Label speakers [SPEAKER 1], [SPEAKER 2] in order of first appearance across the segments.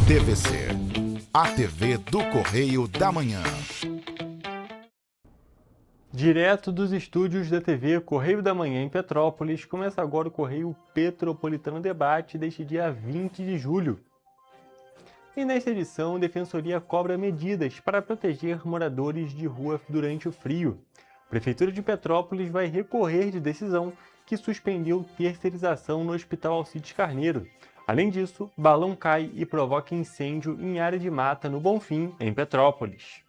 [SPEAKER 1] TVC, a TV do Correio da Manhã.
[SPEAKER 2] Direto dos estúdios da TV Correio da Manhã em Petrópolis, começa agora o Correio Petropolitano Debate deste dia 20 de julho. E nesta edição, a Defensoria cobra medidas para proteger moradores de rua durante o frio. A Prefeitura de Petrópolis vai recorrer de decisão que suspendeu terceirização no Hospital Alcides Carneiro. Além disso, balão cai e provoca incêndio em área de mata no Bonfim, em Petrópolis.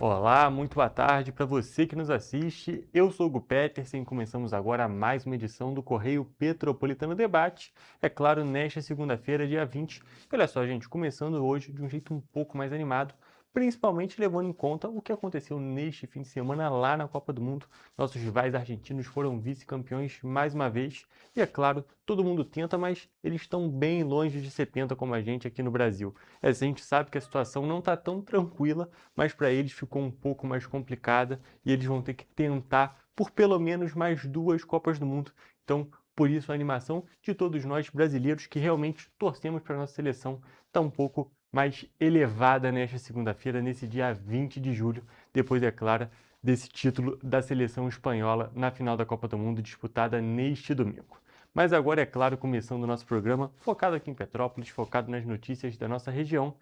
[SPEAKER 2] Olá, muito boa tarde para você que nos assiste. Eu sou o Hugo Petersen e começamos agora mais uma edição do Correio Petropolitano Debate. É claro, nesta segunda-feira, dia 20. E olha só, gente, começando hoje de um jeito um pouco mais animado, principalmente levando em conta o que aconteceu neste fim de semana lá na Copa do Mundo. Nossos rivais argentinos foram vice-campeões mais uma vez. E é claro, todo mundo tenta, mas eles estão bem longe de 70 como a gente aqui no Brasil. A gente sabe que a situação não está tão tranquila, mas para eles ficou um pouco mais complicada e eles vão ter que tentar por pelo menos mais 2 Copas do Mundo. Então, por isso a animação de todos nós brasileiros que realmente torcemos para a nossa seleção está um pouco mais elevada nesta segunda-feira, nesse dia 20 de julho, depois, é claro, desse título da seleção espanhola na final da Copa do Mundo disputada neste domingo. Mas agora, é claro, começando o nosso programa, focado aqui em Petrópolis, focado nas notícias da nossa região,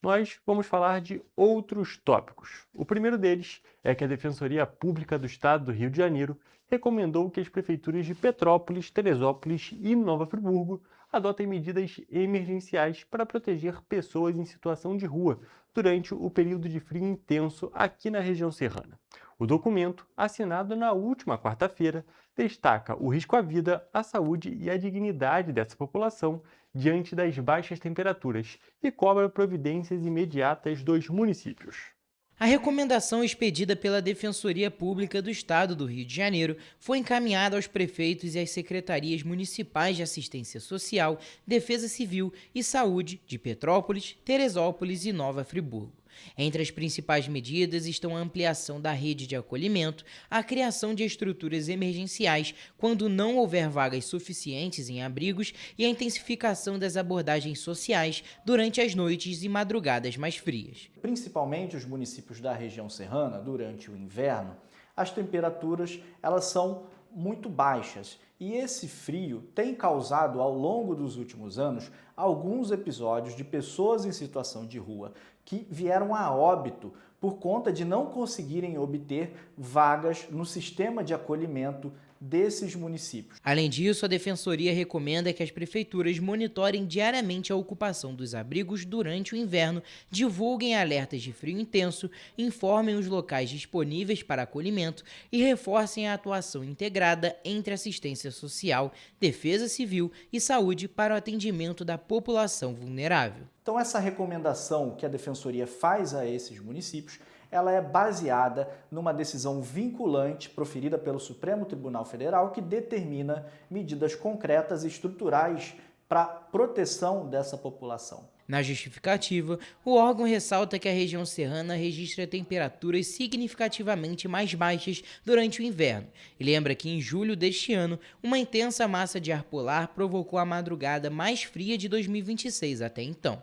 [SPEAKER 2] nós vamos falar de outros tópicos. O primeiro deles é que a Defensoria Pública do Estado do Rio de Janeiro recomendou que as prefeituras de Petrópolis, Teresópolis e Nova Friburgo adotem medidas emergenciais para proteger pessoas em situação de rua durante o período de frio intenso aqui na região serrana. O documento, assinado na última quarta-feira, destaca o risco à vida, à saúde e à dignidade dessa população diante das baixas temperaturas e cobra providências imediatas dos municípios.
[SPEAKER 3] A recomendação expedida pela Defensoria Pública do Estado do Rio de Janeiro foi encaminhada aos prefeitos e às secretarias municipais de assistência social, defesa civil e saúde de Petrópolis, Teresópolis e Nova Friburgo. Entre as principais medidas estão a ampliação da rede de acolhimento, a criação de estruturas emergenciais quando não houver vagas suficientes em abrigos e a intensificação das abordagens sociais durante as noites e madrugadas mais frias.
[SPEAKER 4] Principalmente os municípios da região serrana, durante o inverno, as temperaturas elas são muito baixas e esse frio tem causado ao longo dos últimos anos alguns episódios de pessoas em situação de rua que vieram a óbito por conta de não conseguirem obter vagas no sistema de acolhimento desses municípios.
[SPEAKER 3] Além disso, a Defensoria recomenda que as prefeituras monitorem diariamente a ocupação dos abrigos durante o inverno, divulguem alertas de frio intenso, informem os locais disponíveis para acolhimento e reforcem a atuação integrada entre assistência social, defesa civil e saúde para o atendimento da população vulnerável.
[SPEAKER 4] Então, essa recomendação que a Defensoria faz a esses municípios ela é baseada numa decisão vinculante proferida pelo Supremo Tribunal Federal que determina medidas concretas e estruturais para a proteção dessa população.
[SPEAKER 3] Na justificativa, o órgão ressalta que a região serrana registra temperaturas significativamente mais baixas durante o inverno e lembra que em julho deste ano, uma intensa massa de ar polar provocou a madrugada mais fria de 2026 até então.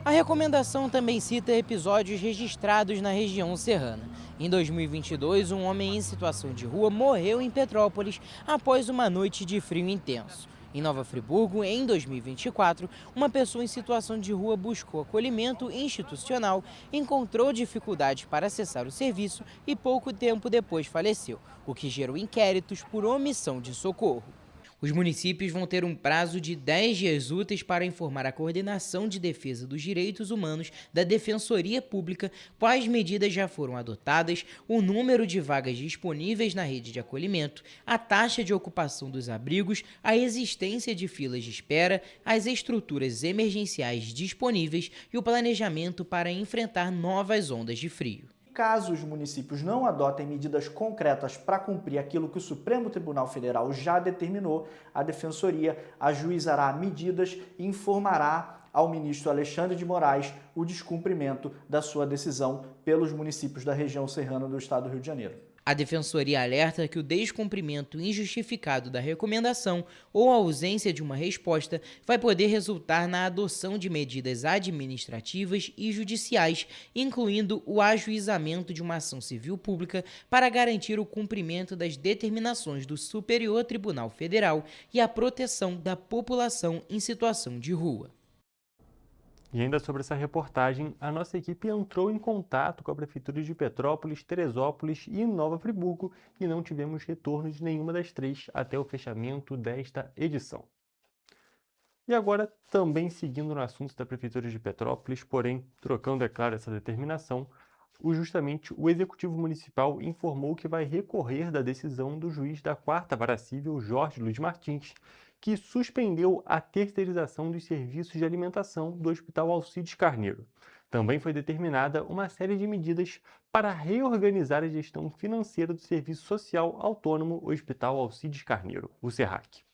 [SPEAKER 3] A recomendação também cita episódios registrados na região serrana. Em 2022, um homem em situação de rua morreu em Petrópolis após uma noite de frio intenso. Em Nova Friburgo, em 2024, uma pessoa em situação de rua buscou acolhimento institucional, encontrou dificuldades para acessar o serviço e pouco tempo depois faleceu, o que gerou inquéritos por omissão de socorro. Os municípios vão ter um prazo de 10 dias úteis para informar a Coordenação de Defesa dos Direitos Humanos da Defensoria Pública quais medidas já foram adotadas, o número de vagas disponíveis na rede de acolhimento, a taxa de ocupação dos abrigos, a existência de filas de espera, as estruturas emergenciais disponíveis e o planejamento para enfrentar novas ondas de frio.
[SPEAKER 4] caso os municípios não adotem medidas concretas para cumprir aquilo que o Supremo Tribunal Federal já determinou, a Defensoria ajuizará medidas e informará ao ministro Alexandre de Moraes o descumprimento da sua decisão pelos municípios da região serrana do estado do Rio de Janeiro.
[SPEAKER 3] A Defensoria alerta que o descumprimento injustificado da recomendação ou a ausência de uma resposta vai poder resultar na adoção de medidas administrativas e judiciais, incluindo o ajuizamento de uma ação civil pública para garantir o cumprimento das determinações do Superior Tribunal Federal e a proteção da população em situação de rua.
[SPEAKER 2] E ainda sobre essa reportagem, a nossa equipe entrou em contato com a Prefeitura de Petrópolis, Teresópolis e Nova Friburgo e não tivemos retorno de nenhuma das três até o fechamento desta edição. E agora, também seguindo no assunto da Prefeitura de Petrópolis, porém trocando, é claro, essa determinação, justamente o Executivo Municipal informou que vai recorrer da decisão do juiz da 4ª Vara Civil, Jorge Luiz Martins, que suspendeu a terceirização dos serviços de alimentação do Hospital Alcides Carneiro. Também foi determinada uma série de medidas para reorganizar a gestão financeira do Serviço Social Autônomo Hospital Alcides Carneiro, o SERRAC.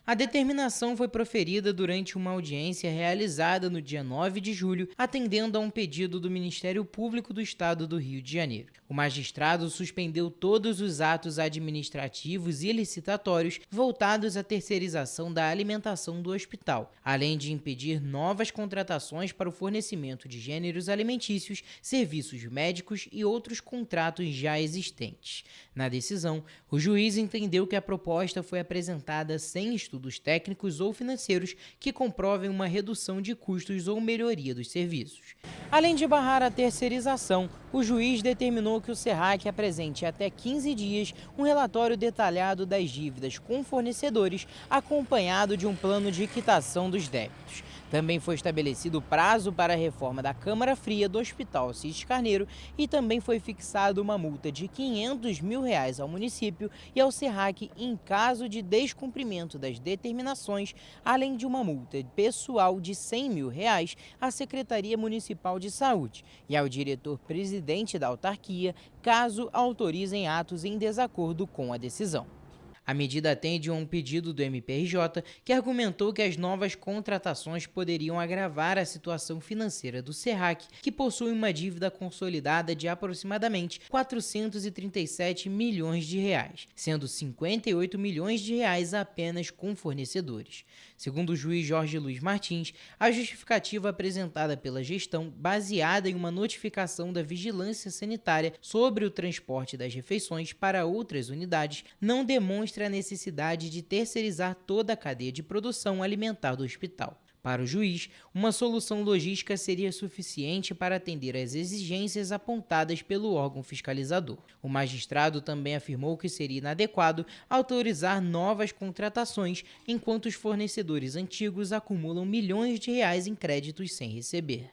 [SPEAKER 3] A determinação foi proferida durante uma audiência realizada no dia 9 de julho, atendendo a um pedido do Ministério Público do Estado do Rio de Janeiro. O magistrado suspendeu todos os atos administrativos e licitatórios voltados à terceirização da alimentação do hospital, além de impedir novas contratações para o fornecimento de gêneros alimentícios, serviços médicos e outros contratos já existentes. Na decisão, o juiz entendeu que a proposta foi apresentada sem estudos técnicos ou financeiros que comprovem uma redução de custos ou melhoria dos serviços. Além de barrar a terceirização, o juiz determinou que o SERRAC apresente até 15 dias um relatório detalhado das dívidas com fornecedores, acompanhado de um plano de quitação dos débitos. Também foi estabelecido prazo para a reforma da Câmara Fria do Hospital Alcides Carneiro e também foi fixada uma multa de R$ 500 mil ao município e ao SERRAC em caso de descumprimento das determinações, além de uma multa pessoal de R$ 100 mil à Secretaria Municipal de Saúde e ao diretor-presidente da autarquia, caso autorizem atos em desacordo com a decisão. A medida atende a um pedido do MPRJ, que argumentou que as novas contratações poderiam agravar a situação financeira do SERRAC, que possui uma dívida consolidada de aproximadamente R$ 437 milhões, sendo R$ 58 milhões apenas com fornecedores. Segundo o juiz Jorge Luiz Martins, a justificativa apresentada pela gestão, baseada em uma notificação da Vigilância Sanitária sobre o transporte das refeições para outras unidades, não demonstra a necessidade de terceirizar toda a cadeia de produção alimentar do hospital. Para o juiz, uma solução logística seria suficiente para atender às exigências apontadas pelo órgão fiscalizador. O magistrado também afirmou que seria inadequado autorizar novas contratações enquanto os fornecedores antigos acumulam milhões de reais em créditos sem receber.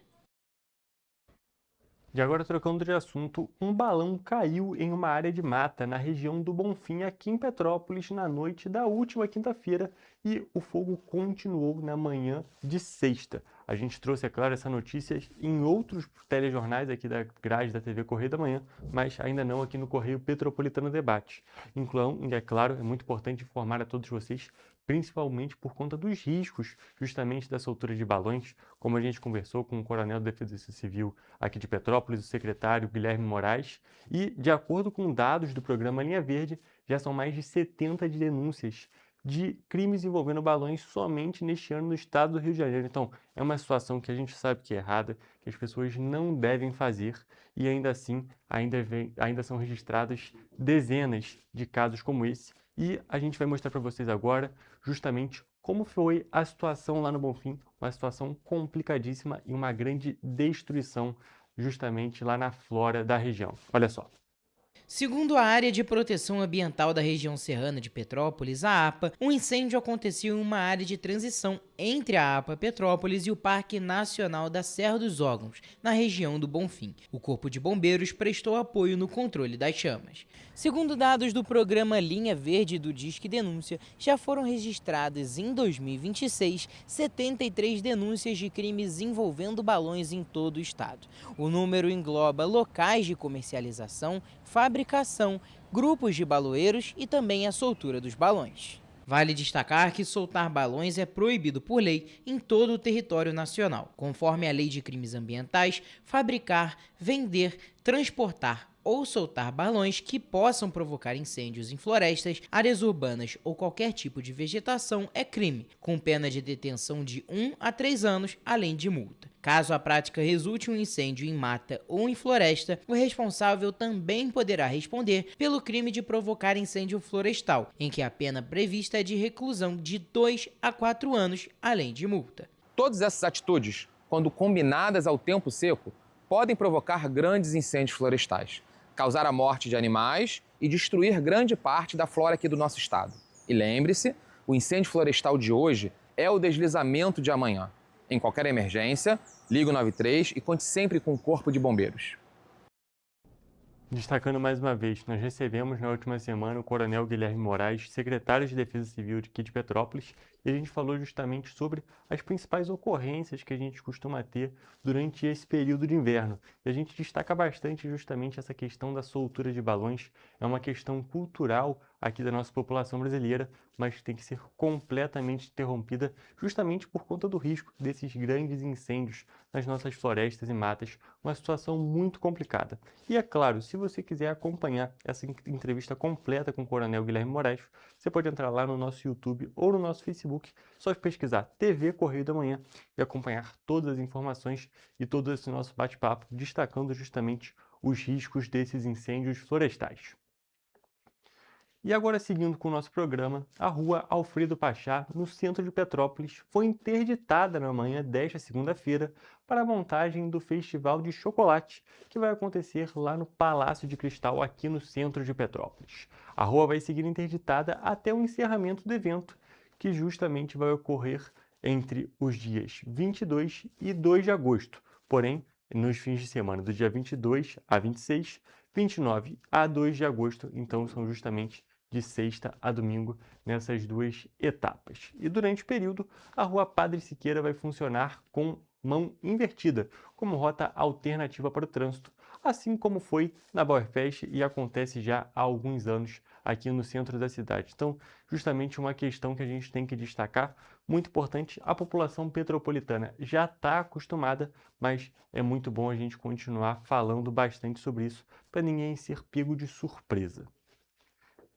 [SPEAKER 2] E agora, trocando de assunto, um balão caiu em uma área de mata na região do Bonfim, aqui em Petrópolis, na noite da última quinta-feira, e o fogo continuou na manhã de sexta. A gente trouxe, é claro, essa notícia em outros telejornais aqui da grade da TV Correio da Manhã, mas ainda não aqui no Correio Petropolitano Debate. Então, é claro, é muito importante informar a todos vocês, principalmente por conta dos riscos justamente da soltura de balões, como a gente conversou com o Coronel da Defesa Civil aqui de Petrópolis, o secretário Guilherme Moraes, e de acordo com dados do programa Linha Verde, já são mais de 70 denúncias de crimes envolvendo balões somente neste ano no estado do Rio de Janeiro. Então, é uma situação que a gente sabe que é errada, que as pessoas não devem fazer e ainda assim, ainda são registradas dezenas de casos como esse. E a gente vai mostrar para vocês agora justamente como foi a situação lá no Bonfim, uma situação complicadíssima e uma grande destruição justamente lá na flora da região. Olha só.
[SPEAKER 3] Segundo a Área de Proteção Ambiental da região serrana de Petrópolis, a APA, um incêndio aconteceu em uma área de transição entre a APA Petrópolis e o Parque Nacional da Serra dos Órgãos, na região do Bonfim. O Corpo de Bombeiros prestou apoio no controle das chamas. Segundo dados do programa Linha Verde do Disque Denúncia, já foram registradas em 2026 73 denúncias de crimes envolvendo balões em todo o estado. O número engloba locais de comercialização, fabricação, grupos de baloeiros e também a soltura dos balões. Vale destacar que soltar balões é proibido por lei em todo o território nacional. Conforme a Lei de Crimes Ambientais, fabricar, vender, transportar ou soltar balões que possam provocar incêndios em florestas, áreas urbanas ou qualquer tipo de vegetação é crime, com pena de detenção de 1 a 3 anos, além de multa. Caso a prática resulte em um incêndio em mata ou em floresta, o responsável também poderá responder pelo crime de provocar incêndio florestal, em que a pena prevista é de reclusão de 2 a 4 anos, além de multa.
[SPEAKER 5] Todas essas atitudes, quando combinadas ao tempo seco, podem provocar grandes incêndios florestais, causar a morte de animais e destruir grande parte da flora aqui do nosso estado. E lembre-se, o incêndio florestal de hoje é o deslizamento de amanhã. Em qualquer emergência, ligue o 93 e conte sempre com o Corpo de Bombeiros.
[SPEAKER 2] Destacando mais uma vez, nós recebemos na última semana o Coronel Guilherme Moraes, secretário de Defesa Civil aqui de Petrópolis, e a gente falou justamente sobre as principais ocorrências que a gente costuma ter durante esse período de inverno. E a gente destaca bastante justamente essa questão da soltura de balões. É uma questão cultural aqui da nossa população brasileira, mas tem que ser completamente interrompida justamente por conta do risco desses grandes incêndios nas nossas florestas e matas, uma situação muito complicada. E é claro, se você quiser acompanhar essa entrevista completa com o Coronel Guilherme Moraes, você pode entrar lá no nosso YouTube ou no nosso Facebook, só pesquisar TV Correio da Manhã e acompanhar todas as informações e todo esse nosso bate-papo, destacando justamente os riscos desses incêndios florestais. E agora, seguindo com o nosso programa, a rua Alfredo Pachá, no centro de Petrópolis, foi interditada na manhã desta segunda-feira para a montagem do Festival de Chocolate, que vai acontecer lá no Palácio de Cristal, aqui no centro de Petrópolis. A rua vai seguir interditada até o encerramento do evento, que justamente vai ocorrer entre os dias 22 e 2 de agosto. Porém, nos fins de semana do dia 22 a 26, 29 a 2 de agosto, então são justamente de sexta a domingo nessas duas etapas. E durante o período, a Rua Padre Siqueira vai funcionar com mão invertida, como rota alternativa para o trânsito, assim como foi na Bauerfest e acontece já há alguns anos aqui no centro da cidade. Então, justamente uma questão que a gente tem que destacar, muito importante, a população petropolitana já está acostumada, mas é muito bom a gente continuar falando bastante sobre isso, para ninguém ser pego de surpresa.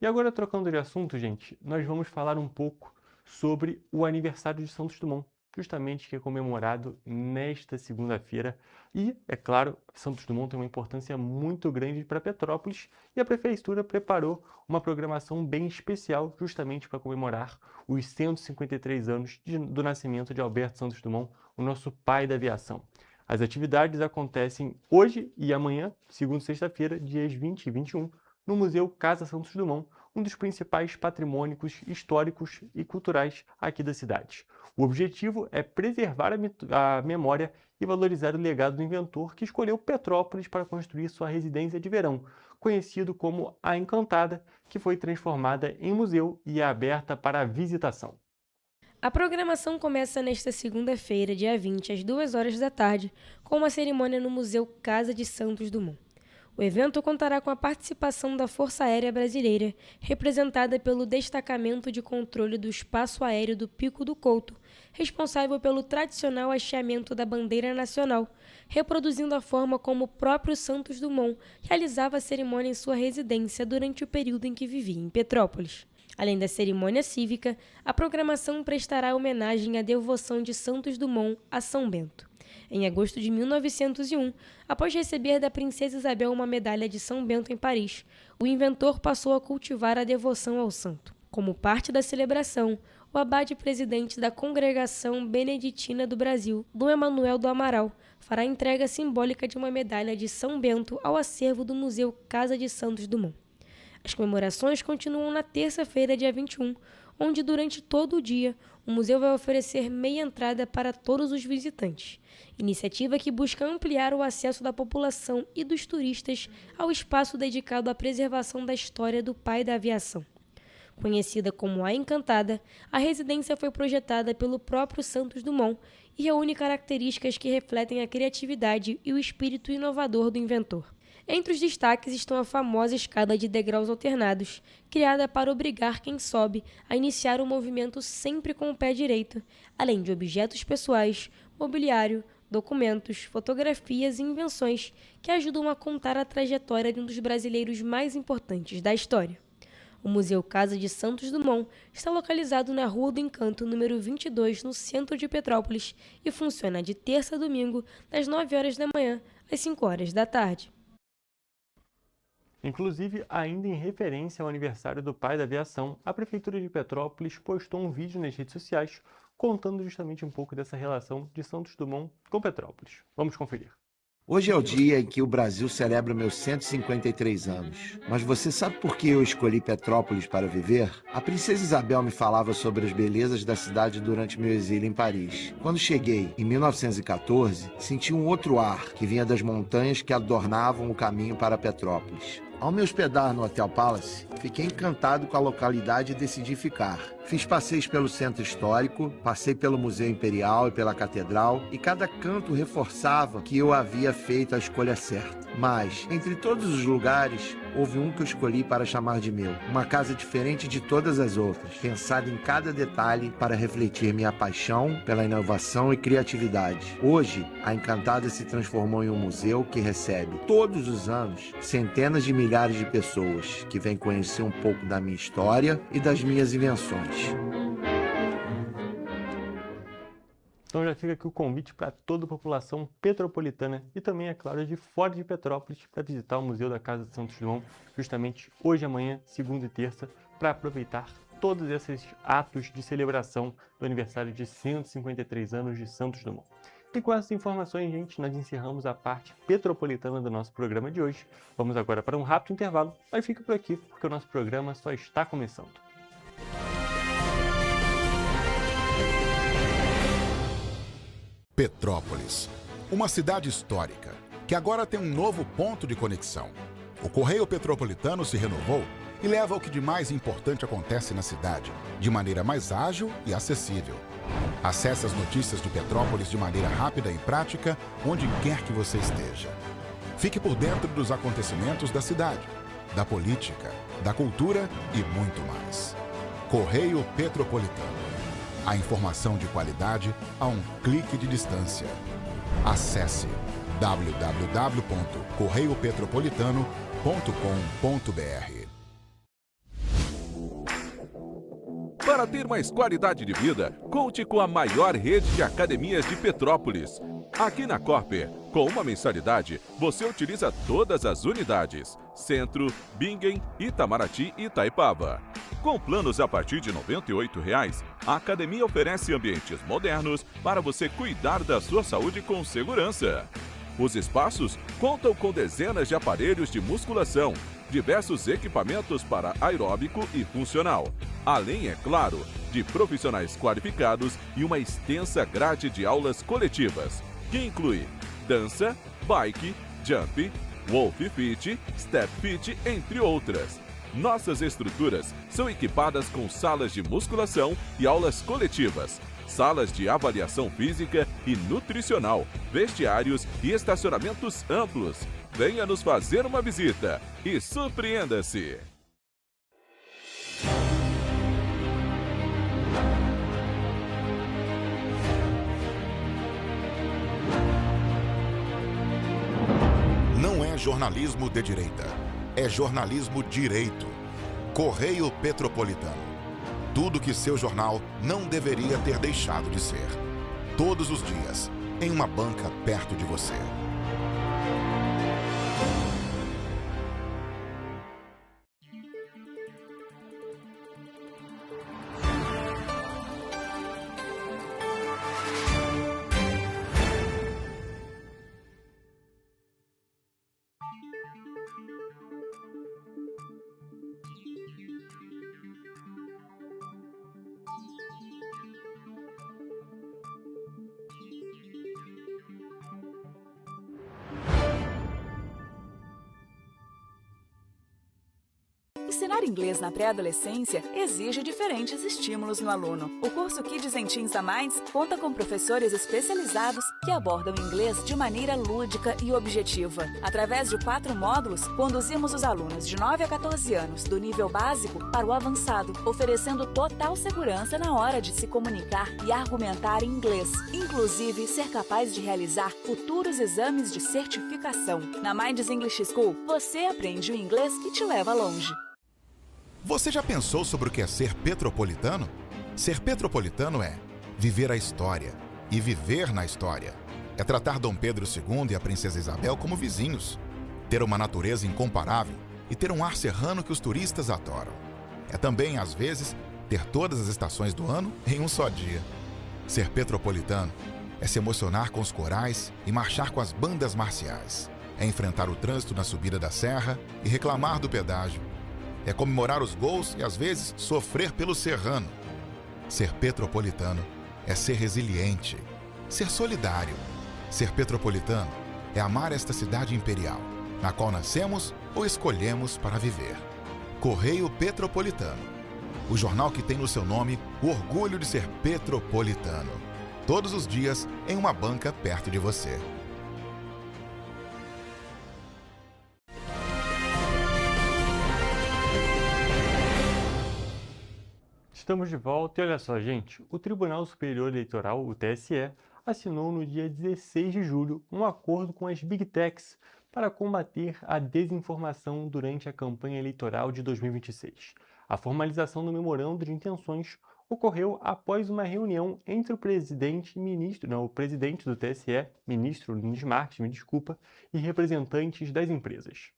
[SPEAKER 2] E agora, trocando de assunto, gente, nós vamos falar um pouco sobre o aniversário de Santos Dumont, justamente que é comemorado nesta segunda-feira. E, é claro, Santos Dumont tem uma importância muito grande para Petrópolis e a Prefeitura preparou uma programação bem especial justamente para comemorar os 153 anos do nascimento de Alberto Santos Dumont, o nosso pai da aviação. As atividades acontecem hoje e amanhã, segunda e sexta-feira, dias 20 e 21, no Museu Casa Santos Dumont, um dos principais patrimônios históricos e culturais aqui da cidade. O objetivo é preservar a memória e valorizar o legado do inventor que escolheu Petrópolis para construir sua residência de verão, conhecido como A Encantada, que foi transformada em museu e é aberta para visitação.
[SPEAKER 6] A programação começa nesta segunda-feira, dia 20, às 2 horas da tarde, com uma cerimônia no Museu Casa de Santos Dumont. O evento contará com a participação da Força Aérea Brasileira, representada pelo Destacamento de Controle do Espaço Aéreo do Pico do Couto, responsável pelo tradicional hasteamento da bandeira nacional, reproduzindo a forma como o próprio Santos Dumont realizava a cerimônia em sua residência durante o período em que vivia em Petrópolis. Além da cerimônia cívica, a programação prestará homenagem à devoção de Santos Dumont a São Bento. Em agosto de 1901, após receber da princesa Isabel uma medalha de São Bento em Paris, o inventor passou a cultivar a devoção ao santo. Como parte da celebração, o abade-presidente da Congregação Beneditina do Brasil, Dom Emanuel do Amaral, fará a entrega simbólica de uma medalha de São Bento ao acervo do Museu Casa de Santos Dumont. As comemorações continuam na terça-feira, dia 21, onde durante todo o dia o museu vai oferecer meia entrada para todos os visitantes. Iniciativa que busca ampliar o acesso da população e dos turistas ao espaço dedicado à preservação da história do pai da aviação. Conhecida como A Encantada, a residência foi projetada pelo próprio Santos Dumont e reúne características que refletem a criatividade e o espírito inovador do inventor. Entre os destaques estão a famosa escada de degraus alternados, criada para obrigar quem sobe a iniciar o movimento sempre com o pé direito, além de objetos pessoais, mobiliário, documentos, fotografias e invenções que ajudam a contar a trajetória de um dos brasileiros mais importantes da história. O Museu Casa de Santos Dumont está localizado na Rua do Encanto, número 22, no centro de Petrópolis, e funciona de terça a domingo, das 9 horas da manhã às 5 horas da tarde.
[SPEAKER 2] Inclusive, ainda em referência ao aniversário do pai da aviação, a Prefeitura de Petrópolis postou um vídeo nas redes sociais contando justamente um pouco dessa relação de Santos Dumont com Petrópolis. Vamos conferir.
[SPEAKER 7] Hoje é o dia em que o Brasil celebra meus 153 anos. Mas você sabe por que eu escolhi Petrópolis para viver? A princesa Isabel me falava sobre as belezas da cidade durante meu exílio em Paris. Quando cheguei, em 1914, senti um outro ar que vinha das montanhas que adornavam o caminho para Petrópolis. Ao me hospedar no Hotel Palace, fiquei encantado com a localidade e decidi ficar. Fiz passeios pelo centro histórico, passei pelo Museu Imperial e pela Catedral, e cada canto reforçava que eu havia feito a escolha certa. Mas, entre todos os lugares, houve um que eu escolhi para chamar de meu. Uma casa diferente de todas as outras, pensada em cada detalhe para refletir minha paixão pela inovação e criatividade. Hoje, a Encantada se transformou em um museu que recebe, todos os anos, centenas de milhares de pessoas que vêm conhecer um pouco da minha história e das minhas invenções.
[SPEAKER 2] Então já fica aqui o convite para toda a população petropolitana e também, é claro, de fora de Petrópolis para visitar o Museu da Casa de Santos Dumont, justamente hoje, amanhã, segunda e terça, para aproveitar todos esses atos de celebração do aniversário de 153 anos de Santos Dumont. E com essas informações, gente, nós encerramos a parte petropolitana do nosso programa de hoje. Vamos agora para um rápido intervalo, mas fica por aqui, porque o nosso programa só está começando.
[SPEAKER 1] Petrópolis, uma cidade histórica, que agora tem um novo ponto de conexão. O Correio Petropolitano se renovou e leva o que de mais importante acontece na cidade, de maneira mais ágil e acessível. Acesse as notícias de Petrópolis de maneira rápida e prática, onde quer que você esteja. Fique por dentro dos acontecimentos da cidade, da política, da cultura e muito mais. Correio Petropolitano. A informação de qualidade a um clique de distância. Acesse www.correiopetropolitano.com.br.
[SPEAKER 8] Para ter mais qualidade de vida, conte com a maior rede de academias de Petrópolis. Aqui na Corper, com uma mensalidade, você utiliza todas as unidades: Centro, Bingen, Itamaraty e Itaipava. Com planos a partir de R$ 98,00, a academia oferece ambientes modernos para você cuidar da sua saúde com segurança. Os espaços contam com dezenas de aparelhos de musculação, diversos equipamentos para aeróbico e funcional, além, é claro, de profissionais qualificados e uma extensa grade de aulas coletivas, que inclui dança, bike, jump, wolf fit, step fit, entre outras. Nossas estruturas são equipadas com salas de musculação e aulas coletivas, salas de avaliação física e nutricional, vestiários e estacionamentos amplos. Venha nos fazer uma visita e surpreenda-se!
[SPEAKER 1] Não é jornalismo de direita, é jornalismo direito. Correio Petropolitano. Tudo que seu jornal não deveria ter deixado de ser. Todos os dias, em uma banca perto de você.
[SPEAKER 9] Praticar inglês na pré-adolescência exige diferentes estímulos no aluno. O curso Kids and Teens a Mais conta com professores especializados que abordam inglês de maneira lúdica e objetiva. Através de 4 módulos, conduzimos os alunos de 9 a 14 anos do nível básico para o avançado, oferecendo total segurança na hora de se comunicar e argumentar em inglês, inclusive ser capaz de realizar futuros exames de certificação. Na Minds English School, você aprende o inglês que te leva longe.
[SPEAKER 1] Você já pensou sobre o que é ser petropolitano? Ser petropolitano é viver a história e viver na história. É tratar Dom Pedro II e a Princesa Isabel como vizinhos, ter uma natureza incomparável e ter um ar serrano que os turistas adoram. É também, às vezes, ter todas as estações do ano em um só dia. Ser petropolitano é se emocionar com os corais e marchar com as bandas marciais. É enfrentar o trânsito na subida da serra e reclamar do pedágio. É comemorar os gols e, às vezes, sofrer pelo serrano. Ser petropolitano é ser resiliente, ser solidário. Ser petropolitano é amar esta cidade imperial, na qual nascemos ou escolhemos para viver. Correio Petropolitano, o jornal que tem no seu nome o orgulho de ser petropolitano. Todos os dias em uma banca perto de você.
[SPEAKER 2] Estamos de volta e olha só, gente, o Tribunal Superior Eleitoral, o TSE, assinou no dia 16 de julho um acordo com as Big Techs para combater a desinformação durante a campanha eleitoral de 2026. A formalização do memorando de intenções ocorreu após uma reunião entre o presidente do TSE, ministro Nunes Marques, e representantes das empresas.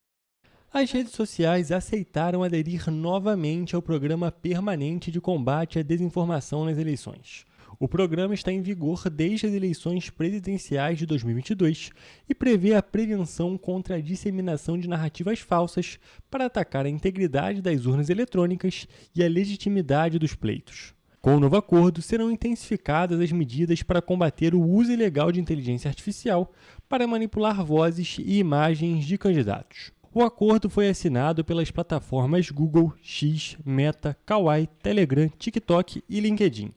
[SPEAKER 2] As redes sociais aceitaram aderir novamente ao Programa Permanente de Combate à Desinformação nas Eleições. O programa está em vigor desde as eleições presidenciais de 2022 e prevê a prevenção contra a disseminação de narrativas falsas para atacar a integridade das urnas eletrônicas e a legitimidade dos pleitos. Com o novo acordo, serão intensificadas as medidas para combater o uso ilegal de inteligência artificial para manipular vozes e imagens de candidatos. O acordo foi assinado pelas plataformas Google, X, Meta, Kawaii, Telegram, TikTok e LinkedIn,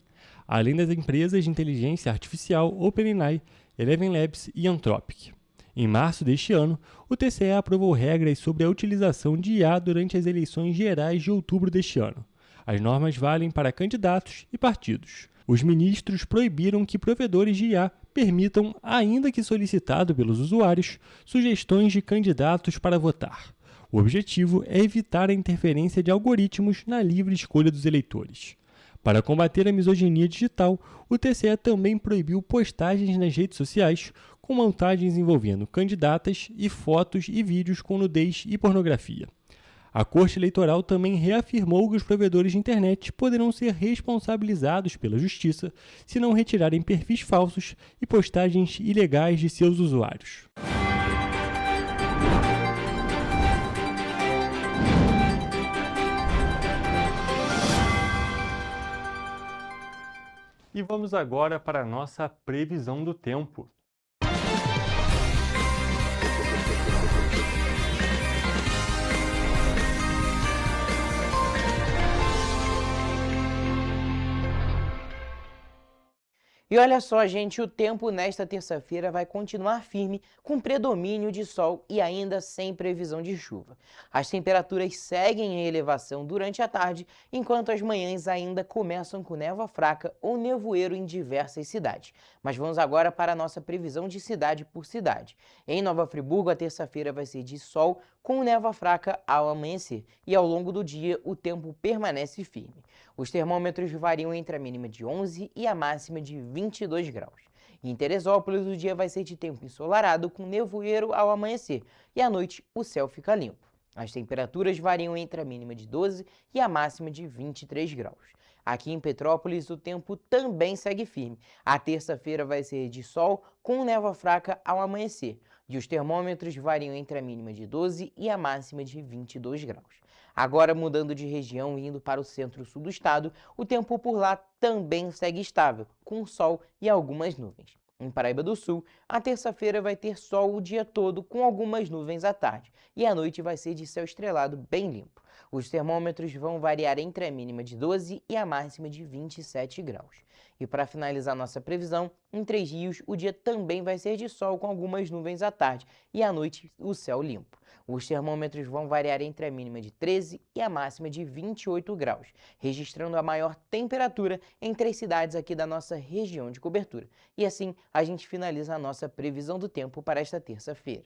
[SPEAKER 2] além das empresas de inteligência artificial OpenAI, Eleven Labs e Anthropic. Em março deste ano, o TSE aprovou regras sobre a utilização de IA durante as eleições gerais de outubro deste ano. As normas valem para candidatos e partidos. Os ministros proibiram que provedores de IA permitam, ainda que solicitado pelos usuários, sugestões de candidatos para votar. O objetivo é evitar a interferência de algoritmos na livre escolha dos eleitores. Para combater a misoginia digital, o TSE também proibiu postagens nas redes sociais com montagens envolvendo candidatas e fotos e vídeos com nudez e pornografia. A Corte Eleitoral também reafirmou que os provedores de internet poderão ser responsabilizados pela Justiça se não retirarem perfis falsos e postagens ilegais de seus usuários. E vamos agora para a nossa previsão do tempo.
[SPEAKER 3] E olha só, gente, o tempo nesta terça-feira vai continuar firme, com predomínio de sol e ainda sem previsão de chuva. As temperaturas seguem em elevação durante a tarde, enquanto as manhãs ainda começam com névoa fraca ou nevoeiro em diversas cidades. Mas vamos agora para a nossa previsão de cidade por cidade. Em Nova Friburgo, a terça-feira vai ser de sol, com névoa fraca ao amanhecer, e ao longo do dia o tempo permanece firme. Os termômetros variam entre a mínima de 11 e a máxima de 22 graus. Em Teresópolis, o dia vai ser de tempo ensolarado, com nevoeiro ao amanhecer, e à noite o céu fica limpo. As temperaturas variam entre a mínima de 12 e a máxima de 23 graus. Aqui em Petrópolis, o tempo também segue firme. A terça-feira vai ser de sol, com névoa fraca ao amanhecer, e os termômetros variam entre a mínima de 12 e a máxima de 22 graus. Agora, mudando de região e indo para o centro-sul do estado, o tempo por lá também segue estável, com sol e algumas nuvens. Em Paraíba do Sul, a terça-feira vai ter sol o dia todo, com algumas nuvens à tarde, e a noite vai ser de céu estrelado bem limpo. Os termômetros vão variar entre a mínima de 12 e a máxima de 27 graus. E para finalizar nossa previsão, em Três Rios o dia também vai ser de sol com algumas nuvens à tarde e à noite o céu limpo. Os termômetros vão variar entre a mínima de 13 e a máxima de 28 graus, registrando a maior temperatura entre as cidades aqui da nossa região de cobertura. E assim a gente finaliza a nossa previsão do tempo para esta terça-feira.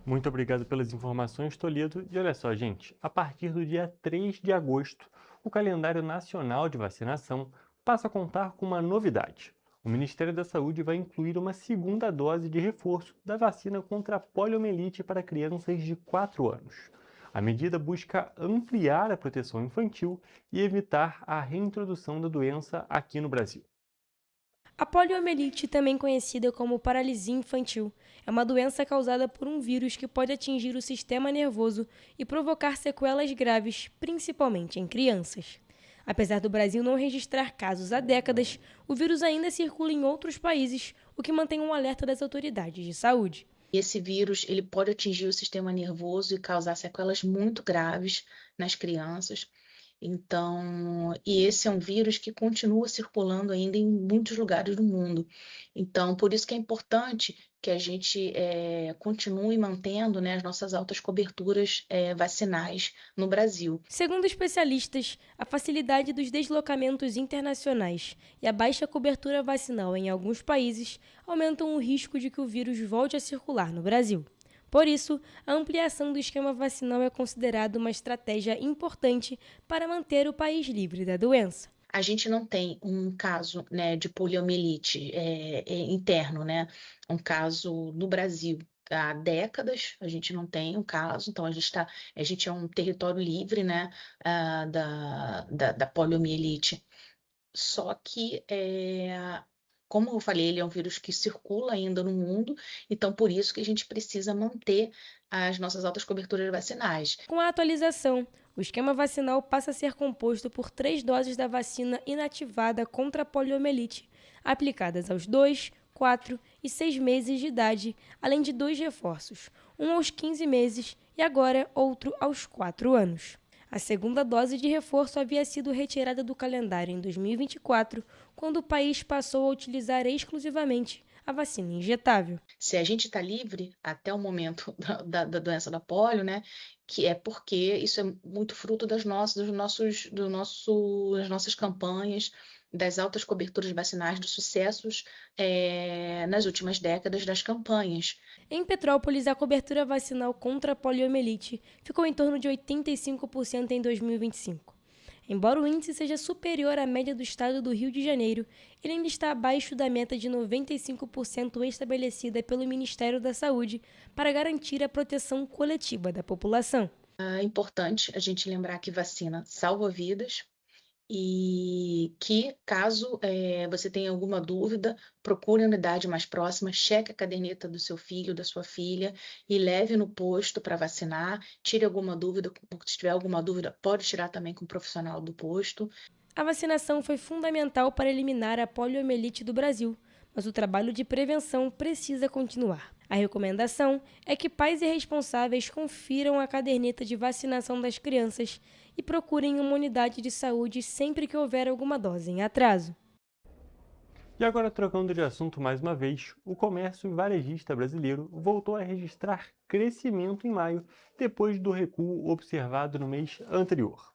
[SPEAKER 2] Muito obrigado pelas informações, Toledo. E olha só, gente, a partir do dia 3 de agosto, o calendário nacional de vacinação passa a contar com uma novidade. O Ministério da Saúde vai incluir uma segunda dose de reforço da vacina contra a poliomielite para crianças de 4 anos. A medida busca ampliar a proteção infantil e evitar a reintrodução da doença aqui no Brasil.
[SPEAKER 6] A poliomielite, também conhecida como paralisia infantil, é uma doença causada por um vírus que pode atingir o sistema nervoso e provocar sequelas graves, principalmente em crianças. Apesar do Brasil não registrar casos há décadas, o vírus ainda circula em outros países, o que mantém um alerta das autoridades de saúde.
[SPEAKER 10] Esse vírus ele pode atingir o sistema nervoso e causar sequelas muito graves nas crianças. Então, e esse é um vírus que continua circulando ainda em muitos lugares do mundo. Então, por isso que é importante que a gente continue mantendo, né, as nossas altas coberturas vacinais no Brasil.
[SPEAKER 6] Segundo especialistas, a facilidade dos deslocamentos internacionais e a baixa cobertura vacinal em alguns países aumentam o risco de que o vírus volte a circular no Brasil. Por isso, a ampliação do esquema vacinal é considerada uma estratégia importante para manter o país livre da doença.
[SPEAKER 10] A gente não tem um caso, né, de poliomielite interno, né, um caso no Brasil. Há décadas a gente não tem um caso, então a gente é um território livre, né, da poliomielite. Só que como eu falei, ele é um vírus que circula ainda no mundo, então por isso que a gente precisa manter as nossas altas coberturas vacinais.
[SPEAKER 6] Com a atualização, o esquema vacinal passa a ser composto por 3 doses da vacina inativada contra a poliomielite, aplicadas aos 2, 4 e 6 meses de idade, além de 2 reforços, um aos 15 meses e agora outro aos 4 anos. A segunda dose de reforço havia sido retirada do calendário em 2024, quando o país passou a utilizar exclusivamente a vacina injetável.
[SPEAKER 10] Se a gente está livre até o momento da doença da polio, né, que é porque isso é muito fruto das nossas campanhas, das altas coberturas vacinais, dos sucessos nas últimas décadas das campanhas.
[SPEAKER 6] Em Petrópolis, a cobertura vacinal contra a poliomielite ficou em torno de 85% em 2025. Embora o índice seja superior à média do estado do Rio de Janeiro, ele ainda está abaixo da meta de 95% estabelecida pelo Ministério da Saúde para garantir a proteção coletiva da população.
[SPEAKER 10] É importante a gente lembrar que vacina salva vidas e que, caso você tenha alguma dúvida, procure a unidade mais próxima, cheque a caderneta do seu filho, da sua filha e leve no posto para vacinar. Tire alguma dúvida, se tiver alguma dúvida, pode tirar também com o profissional do posto.
[SPEAKER 6] A vacinação foi fundamental para eliminar a poliomielite do Brasil, mas o trabalho de prevenção precisa continuar. A recomendação é que pais e responsáveis confiram a caderneta de vacinação das crianças e procurem uma unidade de saúde sempre que houver alguma dose em atraso.
[SPEAKER 2] E agora, trocando de assunto mais uma vez, o comércio varejista brasileiro voltou a registrar crescimento em maio, depois do recuo observado no mês anterior.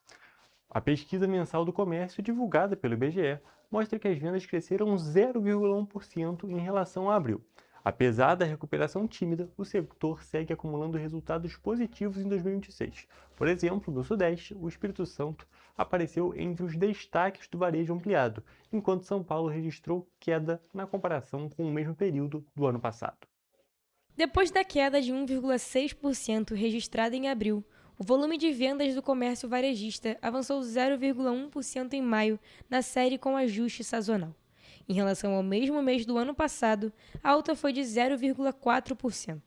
[SPEAKER 2] A pesquisa mensal do comércio, divulgada pelo IBGE, mostra que as vendas cresceram 0,1% em relação a abril. Apesar da recuperação tímida, o setor segue acumulando resultados positivos em 2026. Por exemplo, no Sudeste, o Espírito Santo apareceu entre os destaques do varejo ampliado, enquanto São Paulo registrou queda na comparação com o mesmo período do ano passado.
[SPEAKER 6] Depois da queda de 1,6% registrada em abril, o volume de vendas do comércio varejista avançou 0,1% em maio, na série com ajuste sazonal. Em relação ao mesmo mês do ano passado, a alta foi de 0,4%.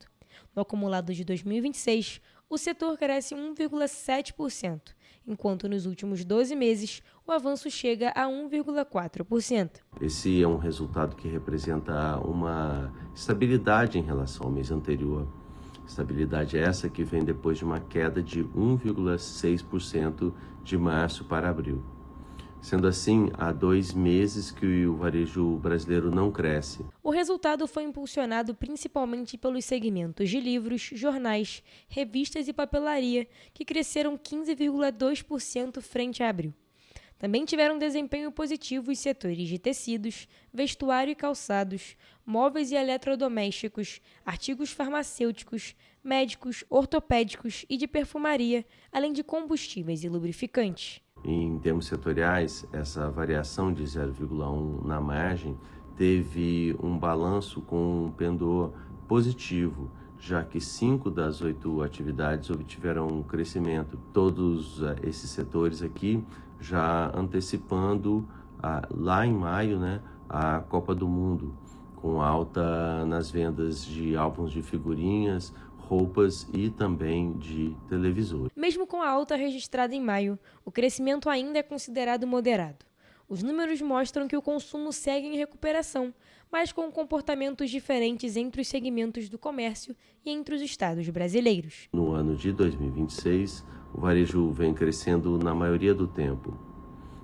[SPEAKER 6] No acumulado de 2026, o setor cresce 1,7%, enquanto nos últimos 12 meses o avanço chega a 1,4%.
[SPEAKER 11] Esse é um resultado que representa uma estabilidade em relação ao mês anterior. Estabilidade essa que vem depois de uma queda de 1,6% de março para abril. Sendo assim, há 2 meses que o varejo brasileiro não cresce.
[SPEAKER 6] O resultado foi impulsionado principalmente pelos segmentos de livros, jornais, revistas e papelaria, que cresceram 15,2% frente a abril. Também tiveram desempenho positivo os setores de tecidos, vestuário e calçados, móveis e eletrodomésticos, artigos farmacêuticos, médicos, ortopédicos e de perfumaria, além de combustíveis e lubrificantes.
[SPEAKER 11] Em termos setoriais, essa variação de 0,1 na margem teve um balanço com um pendor positivo, já que 5 das 8 atividades obtiveram um crescimento. Todos esses setores aqui já antecipando lá em maio, a Copa do Mundo, com alta nas vendas de álbuns de figurinhas, roupas e também de televisores.
[SPEAKER 6] Mesmo com a alta registrada em maio, o crescimento ainda é considerado moderado. Os números mostram que o consumo segue em recuperação, mas com comportamentos diferentes entre os segmentos do comércio e entre os estados brasileiros.
[SPEAKER 11] No ano de 2026, o varejo vem crescendo na maioria do tempo.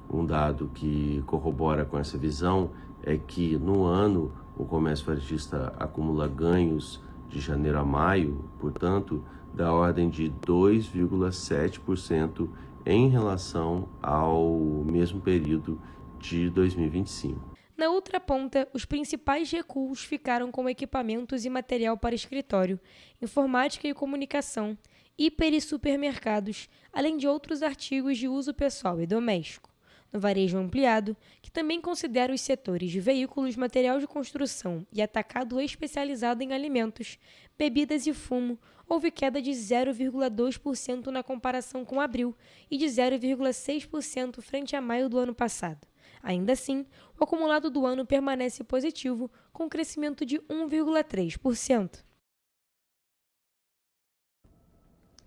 [SPEAKER 11] Um dado que corrobora com essa visão é que no ano o comércio varejista acumula ganhos de janeiro a maio, portanto, da ordem de 2,7% em relação ao mesmo período de 2025.
[SPEAKER 6] Na outra ponta, os principais recuos ficaram com equipamentos e material para escritório, informática e comunicação, hiper e supermercados, além de outros artigos de uso pessoal e doméstico. No varejo ampliado, que também considera os setores de veículos, material de construção e atacado especializado em alimentos, bebidas e fumo, houve queda de 0,2% na comparação com abril e de 0,6% frente a maio do ano passado. Ainda assim, o acumulado do ano permanece positivo, com crescimento de 1,3%.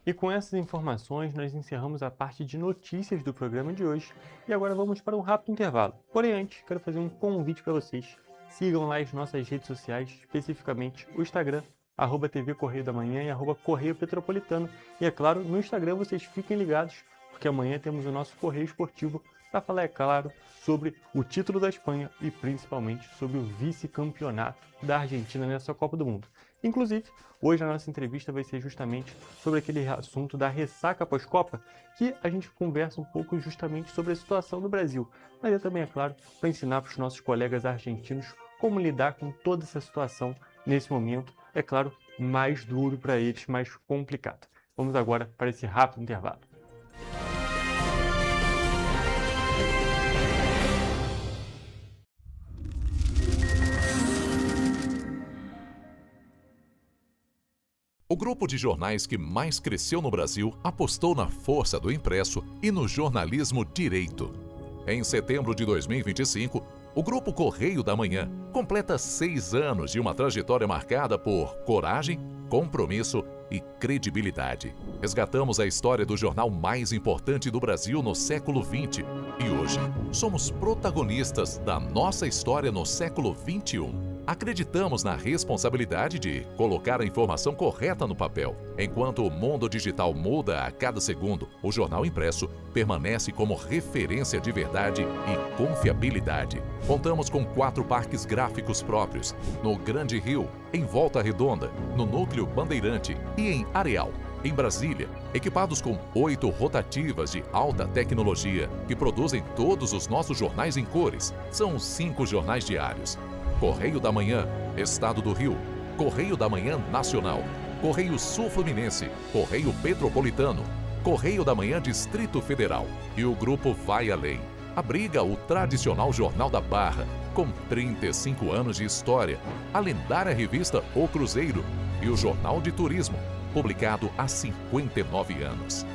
[SPEAKER 2] E com essas informações, nós encerramos a parte de notícias do programa de hoje. E agora vamos para um rápido intervalo. Porém, antes, quero fazer um convite para vocês. Sigam lá as nossas redes sociais, especificamente o Instagram, @TV Correio da Manhã e @Correio Petropolitano. E, é claro, no Instagram vocês fiquem ligados, porque amanhã temos o nosso Correio Esportivo para falar, é claro, sobre o título da Espanha e principalmente sobre o vice-campeonato da Argentina nessa Copa do Mundo. Inclusive, hoje a nossa entrevista vai ser justamente sobre aquele assunto da ressaca pós-Copa, que a gente conversa um pouco justamente sobre a situação do Brasil, mas é também, é claro, para ensinar para os nossos colegas argentinos como lidar com toda essa situação nesse momento, é claro, mais duro para eles, mais complicado. Vamos agora para esse rápido intervalo.
[SPEAKER 8] O grupo de jornais que mais cresceu no Brasil apostou na força do impresso e no jornalismo direito. Em setembro de 2025, o Grupo Correio da Manhã completa 6 anos de uma trajetória marcada por coragem, compromisso e credibilidade. Resgatamos a história do jornal mais importante do Brasil no século XX e hoje somos protagonistas da nossa história no século XXI. Acreditamos na responsabilidade de colocar a informação correta no papel. Enquanto o mundo digital muda a cada segundo, o jornal impresso permanece como referência de verdade e confiabilidade. Contamos com 4 parques gráficos próprios, no Grande Rio, em Volta Redonda, no Núcleo Bandeirante e em Areal. Em Brasília, equipados com 8 rotativas de alta tecnologia que produzem todos os nossos jornais em cores. São 5 jornais diários. Correio da Manhã, Estado do Rio, Correio da Manhã Nacional, Correio Sul Fluminense, Correio Petropolitano, Correio da Manhã Distrito Federal. E o grupo vai além. Abriga o tradicional Jornal da Barra, com 35 anos de história, a lendária revista O Cruzeiro e o Jornal de Turismo, publicado há 59 anos.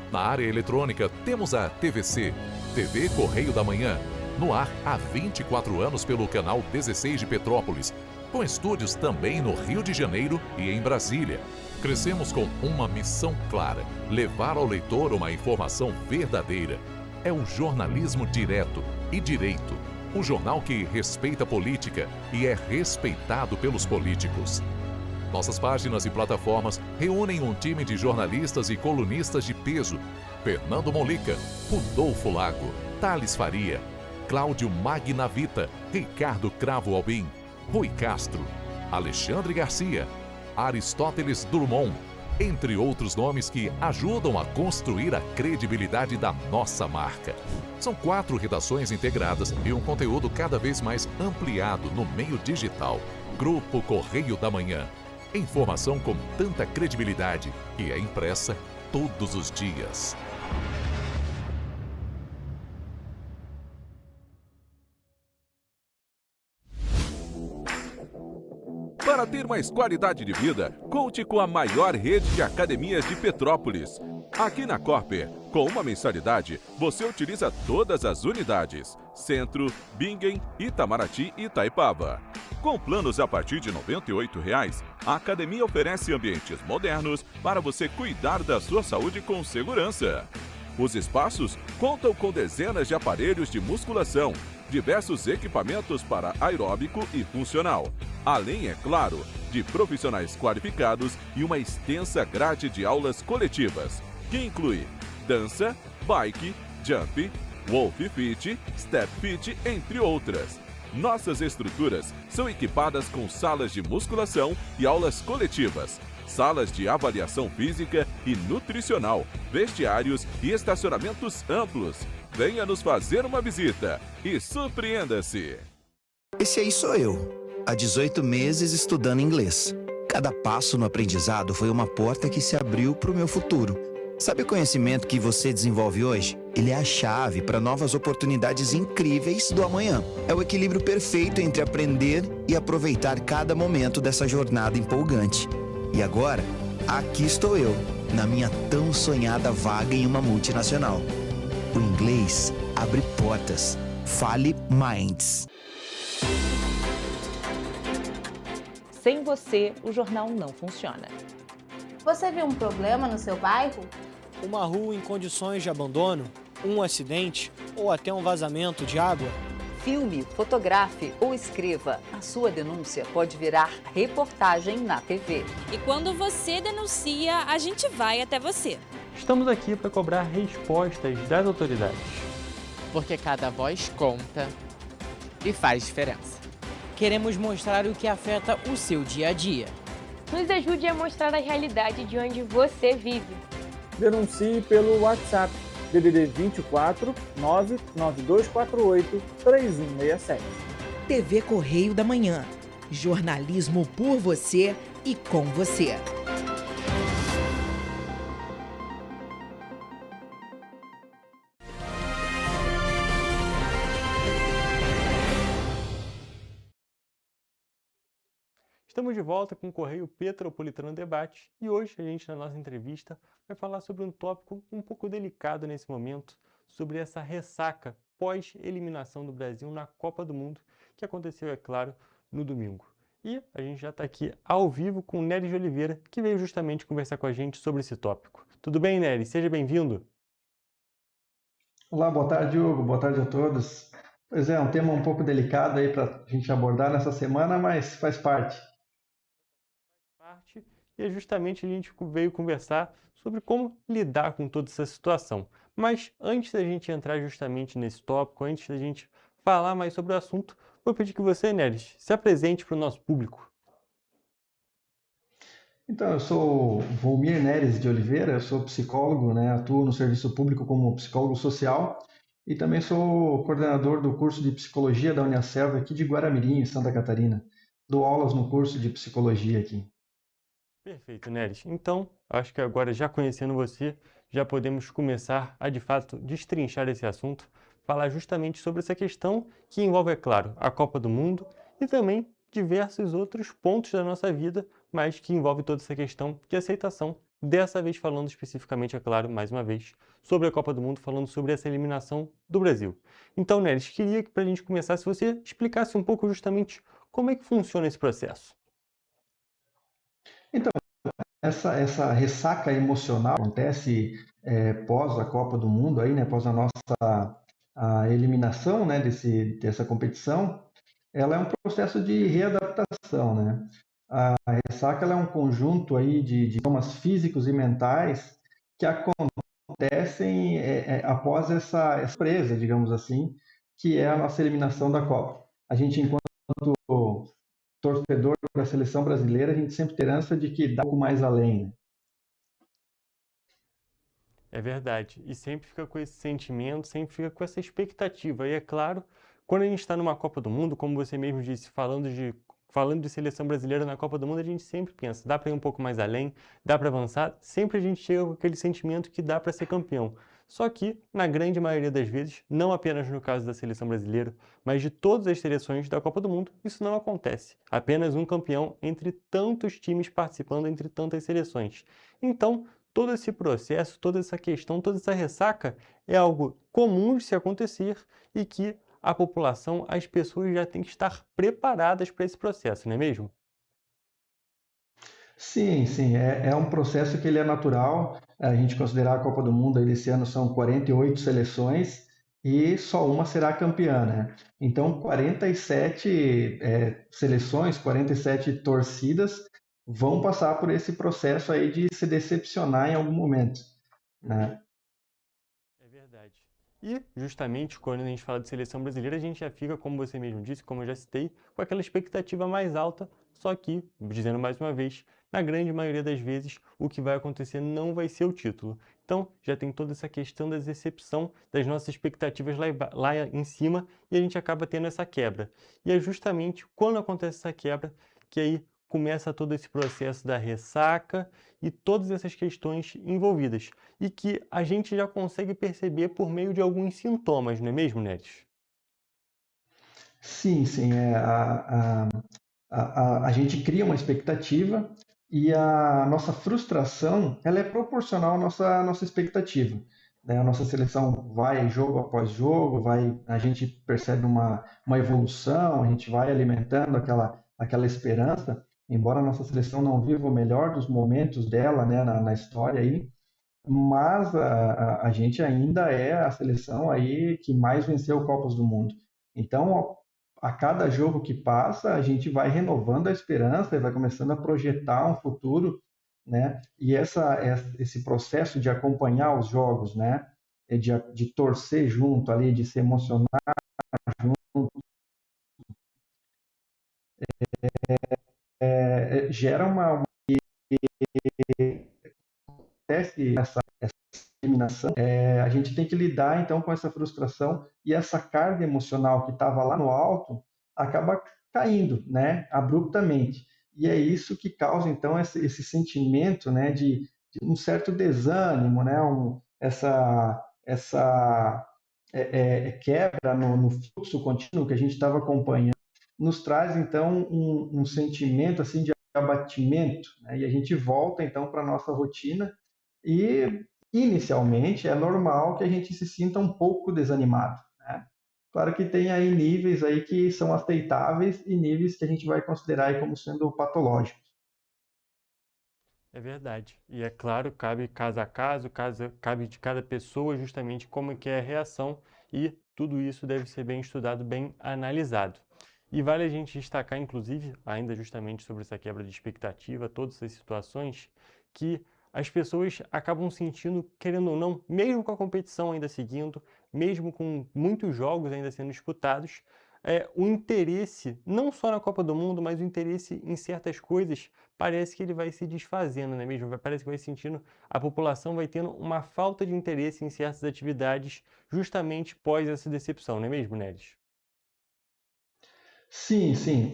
[SPEAKER 8] Na área eletrônica, temos a TVC, TV Correio da Manhã, no ar há 24 anos pelo canal 16 de Petrópolis
[SPEAKER 12] com estúdios também no Rio de Janeiro e em Brasília. Crescemos com uma missão clara: levar ao leitor uma informação verdadeira. É um jornalismo direto e direito. Um jornal que respeita a política e é respeitado pelos políticos. Nossas páginas e plataformas reúnem um time de jornalistas e colunistas de peso: Fernando Molica, Rodolfo Lago, Thales Faria, Cláudio Magnavita, Ricardo Cravo Albim, Rui Castro, Alexandre Garcia, Aristóteles Drummond, entre outros nomes que ajudam a construir a credibilidade da nossa marca. São 4 redações integradas e um conteúdo cada vez mais ampliado no meio digital. Grupo Correio da Manhã. Informação com tanta credibilidade que é impressa todos os dias.
[SPEAKER 8] Para ter mais qualidade de vida, conte com a maior rede de academias de Petrópolis. Aqui na Corper, com uma mensalidade, você utiliza todas as unidades: Centro, Bingen, Itamaraty e Itaipava. Com planos a partir de R$ 98,00, a academia oferece ambientes modernos para você cuidar da sua saúde com segurança. Os espaços contam com dezenas de aparelhos de musculação, diversos equipamentos para aeróbico e funcional, além, é claro, de profissionais qualificados e uma extensa grade de aulas coletivas, que inclui dança, bike, jump, wolf fit, step fit, entre outras. Nossas estruturas são equipadas com salas de musculação e aulas coletivas, salas de avaliação física e nutricional, vestiários e estacionamentos amplos. Venha nos fazer uma visita e surpreenda-se!
[SPEAKER 13] Esse aí sou eu, há 18 meses estudando inglês. Cada passo no aprendizado foi uma porta que se abriu para o meu futuro. Sabe o conhecimento que você desenvolve hoje? Ele é a chave para novas oportunidades incríveis do amanhã. É o equilíbrio perfeito entre aprender e aproveitar cada momento dessa jornada empolgante. E agora, aqui estou eu, na minha tão sonhada vaga em uma multinacional. O inglês abre portas. Fale Minds.
[SPEAKER 14] Sem você, o jornal não funciona.
[SPEAKER 15] Você viu um problema no seu bairro?
[SPEAKER 16] Uma rua em condições de abandono, um acidente ou até um vazamento de água?
[SPEAKER 14] Filme, fotografe ou escreva. A sua denúncia pode virar reportagem na TV.
[SPEAKER 17] E quando você denuncia, a gente vai até você.
[SPEAKER 2] Estamos aqui para cobrar respostas das autoridades.
[SPEAKER 18] Porque cada voz conta e faz diferença.
[SPEAKER 3] Queremos mostrar o que afeta o seu dia a dia.
[SPEAKER 6] Nos ajude a mostrar a realidade de onde você vive.
[SPEAKER 19] Denuncie pelo WhatsApp DDD 24 99248 3167.
[SPEAKER 20] TV Correio da Manhã. Jornalismo por você e com você.
[SPEAKER 2] Estamos de volta com o Correio Petropolitano Debate e hoje a gente, na nossa entrevista, vai falar sobre um tópico um pouco delicado nesse momento, sobre essa ressaca pós-eliminação do Brasil na Copa do Mundo, que aconteceu, é claro, no domingo. E a gente já está aqui ao vivo com o Nery de Oliveira, que veio justamente conversar com a gente sobre esse tópico. Tudo bem, Nery? Seja bem-vindo.
[SPEAKER 21] Olá, boa tarde, Hugo. Boa tarde a todos. Pois é, um tema um pouco delicado aí para a gente abordar nessa semana, mas faz parte.
[SPEAKER 2] E é justamente a gente veio conversar sobre como lidar com toda essa situação. Mas antes da gente entrar justamente nesse tópico, antes da gente falar mais sobre o assunto, vou pedir que você, Nery, se apresente para o nosso público.
[SPEAKER 21] Então, eu sou Volmir Neres de Oliveira, eu sou psicólogo, atuo no serviço público como psicólogo social e também sou coordenador do curso de psicologia da Uniaselv aqui de Guaramirim, em Santa Catarina. Dou aulas no curso de psicologia aqui.
[SPEAKER 2] Perfeito, Nery. Então, acho que agora, já conhecendo você, já podemos começar a, de fato, destrinchar esse assunto, falar justamente sobre essa questão que envolve, é claro, a Copa do Mundo e também diversos outros pontos da nossa vida, mas que envolve toda essa questão de aceitação. Dessa vez falando especificamente, é claro, mais uma vez, sobre a Copa do Mundo, falando sobre essa eliminação do Brasil. Então, Nery, queria que, para a gente começar, se você explicasse um pouco justamente Como é que funciona esse processo?
[SPEAKER 21] Então, essa ressaca emocional acontece pós a Copa do Mundo, aí, né, após a eliminação, né, dessa competição, ela é um processo de readaptação, né? A ressaca ela é um conjunto aí de sintomas físicos e mentais que acontecem após essa presa, digamos assim, que é a nossa eliminação da Copa. A gente, enquanto torcedor da seleção brasileira, a gente sempre tem esperança de que dá um pouco mais além, né?
[SPEAKER 2] É verdade. E sempre fica com esse sentimento, sempre fica com essa expectativa. E é claro, quando a gente está numa Copa do Mundo, como você mesmo disse, falando de seleção brasileira na Copa do Mundo, a gente sempre pensa, dá para ir um pouco mais além, dá para avançar, sempre a gente chega com aquele sentimento que dá para ser campeão. Só que, na grande maioria das vezes, não apenas no caso da seleção brasileira, mas de todas as seleções da Copa do Mundo, isso não acontece. Apenas um campeão entre tantos times participando, entre tantas seleções. Então, todo esse processo, toda essa questão, toda essa ressaca é algo comum de se acontecer e que a população, as pessoas já têm que estar preparadas para esse processo, não é mesmo?
[SPEAKER 21] Sim, sim, é um processo que ele é natural. A gente considerar a Copa do Mundo aí esse ano são 48 seleções e só uma será campeã, né? Então, 47 seleções, 47 torcidas vão passar por esse processo aí de se decepcionar em algum momento, né?
[SPEAKER 2] É verdade. E, justamente, quando a gente fala de seleção brasileira, a gente já fica, como você mesmo disse, como eu já citei, com aquela expectativa mais alta, só que, dizendo mais uma vez, na grande maioria das vezes, o que vai acontecer não vai ser o título. Então, já tem toda essa questão da decepção das nossas expectativas lá em cima e a gente acaba tendo essa quebra. E é justamente quando acontece essa quebra que aí começa todo esse processo da ressaca e todas essas questões envolvidas. E que a gente já consegue perceber por meio de alguns sintomas, não é mesmo, Neres?
[SPEAKER 21] Sim, sim, a gente cria uma expectativa e a nossa frustração ela é proporcional à nossa expectativa, né? A nossa seleção vai jogo após jogo, a gente percebe uma evolução, a gente vai alimentando aquela esperança, embora a nossa seleção não viva o melhor dos momentos dela, né, na história aí, mas a gente ainda é a seleção aí que mais venceu Copas do Mundo. Então, a cada jogo que passa, a gente vai renovando a esperança e vai começando a projetar um futuro, né? E esse processo de acompanhar os jogos, né? De torcer junto ali, de se emocionar junto, gera acontece essa eliminação, a gente tem que lidar então com essa frustração e essa carga emocional que estava lá no alto acaba caindo, né, abruptamente. E é isso que causa então esse sentimento, né, de um certo desânimo, né, essa quebra no fluxo contínuo que a gente estava acompanhando, nos traz então um sentimento assim de abatimento, né, e a gente volta então para a nossa rotina e inicialmente é normal que a gente se sinta um pouco desanimado, né? Claro que tem aí níveis aí que são aceitáveis e níveis que a gente vai considerar aí como sendo patológicos.
[SPEAKER 2] É verdade. E é claro, cabe caso a caso, cabe de cada pessoa justamente como que é a reação e tudo isso deve ser bem estudado, bem analisado. E vale a gente destacar, inclusive, ainda justamente sobre essa quebra de expectativa, todas essas situações, que as pessoas acabam sentindo, querendo ou não, mesmo com a competição ainda seguindo, mesmo com muitos jogos ainda sendo disputados, o interesse, não só na Copa do Mundo, mas o interesse em certas coisas, parece que ele vai se desfazendo, não é mesmo? Parece que vai sentindo, a população vai tendo uma falta de interesse em certas atividades justamente pós essa decepção, não é mesmo, Neres?
[SPEAKER 21] Sim, sim.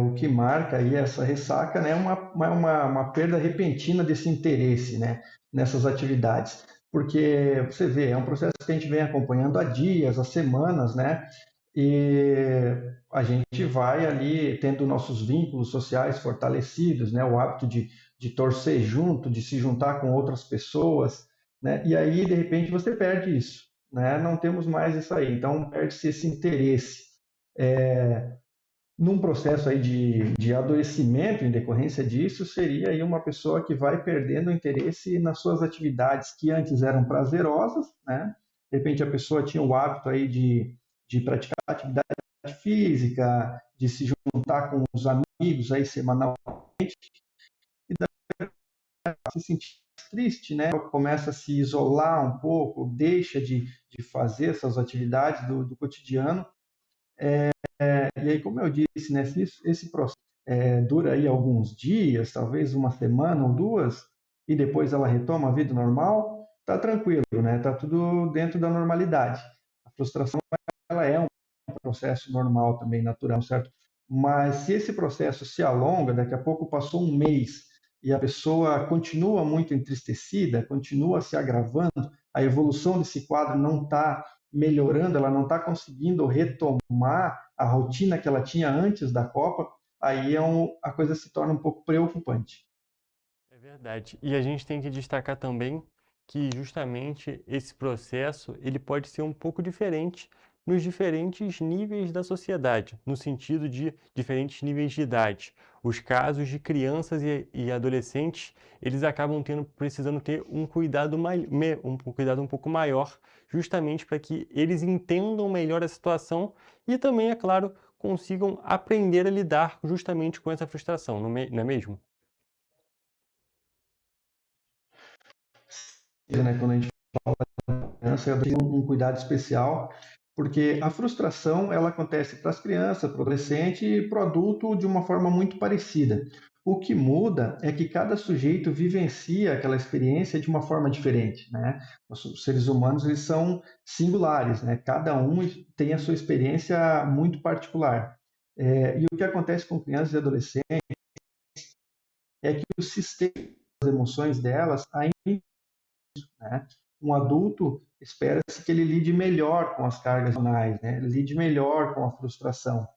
[SPEAKER 21] O que marca aí essa ressaca, né, é uma perda repentina desse interesse, né, nessas atividades. Porque você vê, é um processo que a gente vem acompanhando há dias, há semanas, né? E a gente vai ali tendo nossos vínculos sociais fortalecidos, né? O hábito de torcer junto, de se juntar com outras pessoas, né? E aí, de repente, você perde isso, né? Não temos mais isso aí. Então, perde-se esse interesse. Num processo aí de adoecimento em decorrência disso, seria aí uma pessoa que vai perdendo o interesse nas suas atividades que antes eram prazerosas, né? De repente a pessoa tinha o hábito aí de praticar atividade física, de se juntar com os amigos aí semanalmente, e daí se sentir triste, né? Começa a se isolar um pouco, deixa de fazer essas atividades do cotidiano. E aí, como eu disse, né, se esse processo dura aí alguns dias, talvez uma semana ou duas, e depois ela retoma a vida normal, tá tranquilo, né? Tá tudo dentro da normalidade. A frustração, ela é um processo normal também, natural, certo? Mas se esse processo se alonga, daqui a pouco passou um mês e a pessoa continua muito entristecida, continua se agravando, a evolução desse quadro não está melhorando, ela não está conseguindo retomar a rotina que ela tinha antes da Copa, aí a coisa se torna um pouco preocupante.
[SPEAKER 2] É verdade. E a gente tem que destacar também que justamente esse processo ele pode ser um pouco diferente nos diferentes níveis da sociedade, no sentido de diferentes níveis de idade. Os casos de crianças e adolescentes, eles acabam precisando ter um cuidado um pouco maior, justamente para que eles entendam melhor a situação e também, é claro, consigam aprender a lidar justamente com essa frustração, não é mesmo?
[SPEAKER 21] Né, quando a gente fala de criança, eu tenho um cuidado especial, porque a frustração ela acontece para as crianças, para o adolescente e para o adulto de uma forma muito parecida. O que muda é que cada sujeito vivencia aquela experiência de uma forma diferente, né? Os seres humanos eles são singulares, né? Cada um tem a sua experiência muito particular. E o que acontece com crianças e adolescentes é que o sistema das emoções delas ainda, né? Um adulto espera-se que ele lide melhor com as cargas emocionais, né? Lide melhor com a frustração.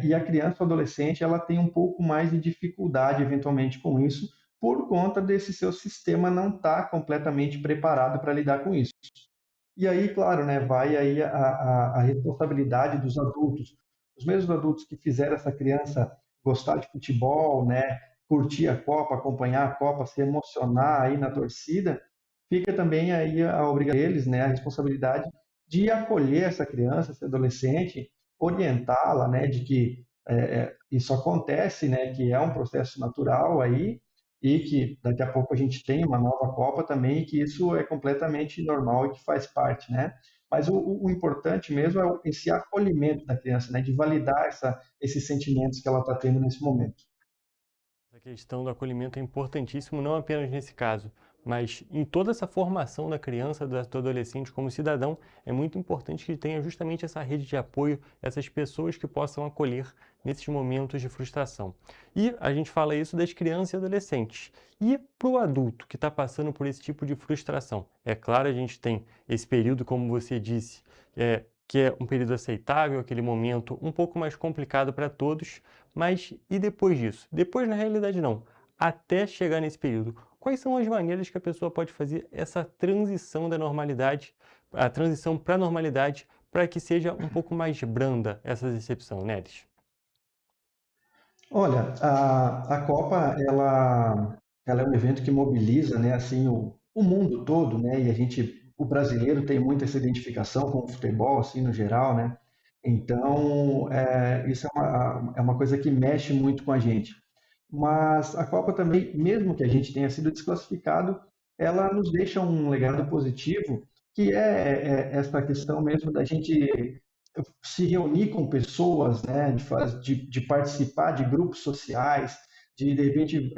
[SPEAKER 21] E a criança ou adolescente ela tem um pouco mais de dificuldade eventualmente com isso, por conta desse seu sistema não estar completamente preparado para lidar com isso. E aí, claro, né, vai aí a responsabilidade dos adultos. Os mesmos adultos que fizeram essa criança gostar de futebol, né, curtir a Copa, acompanhar a Copa, se emocionar aí na torcida, fica também aí a obrigação deles, né, a responsabilidade de acolher essa criança, esse adolescente, orientá-la, né, de que isso acontece, né, que é um processo natural aí e que daqui a pouco a gente tem uma nova Copa também e que isso é completamente normal e que faz parte, né? Mas o importante mesmo é esse acolhimento da criança, né, de validar esses sentimentos que ela está tendo nesse momento.
[SPEAKER 2] Essa questão do acolhimento é importantíssimo, não apenas nesse caso, mas em toda essa formação da criança, do adolescente como cidadão, é muito importante que tenha justamente essa rede de apoio, essas pessoas que possam acolher nesses momentos de frustração. E a gente fala isso das crianças e adolescentes. E para o adulto que está passando por esse tipo de frustração? É claro, a gente tem esse período, como você disse, que é um período aceitável, aquele momento um pouco mais complicado para todos, mas e depois disso? Depois, na realidade, não. Até chegar nesse período, quais são as maneiras que a pessoa pode fazer essa transição da normalidade, a transição para a normalidade, para que seja um pouco mais branda essa decepção, Neres?
[SPEAKER 21] Olha, a Copa, ela é um evento que mobiliza, né, assim, o mundo todo, né, e o brasileiro tem muita essa identificação com o futebol, assim, no geral, né, então, isso é uma coisa que mexe muito com a gente. Mas a Copa também, mesmo que a gente tenha sido desclassificado, ela nos deixa um legado positivo, que é essa questão mesmo da gente se reunir com pessoas, né, de participar de grupos sociais, de repente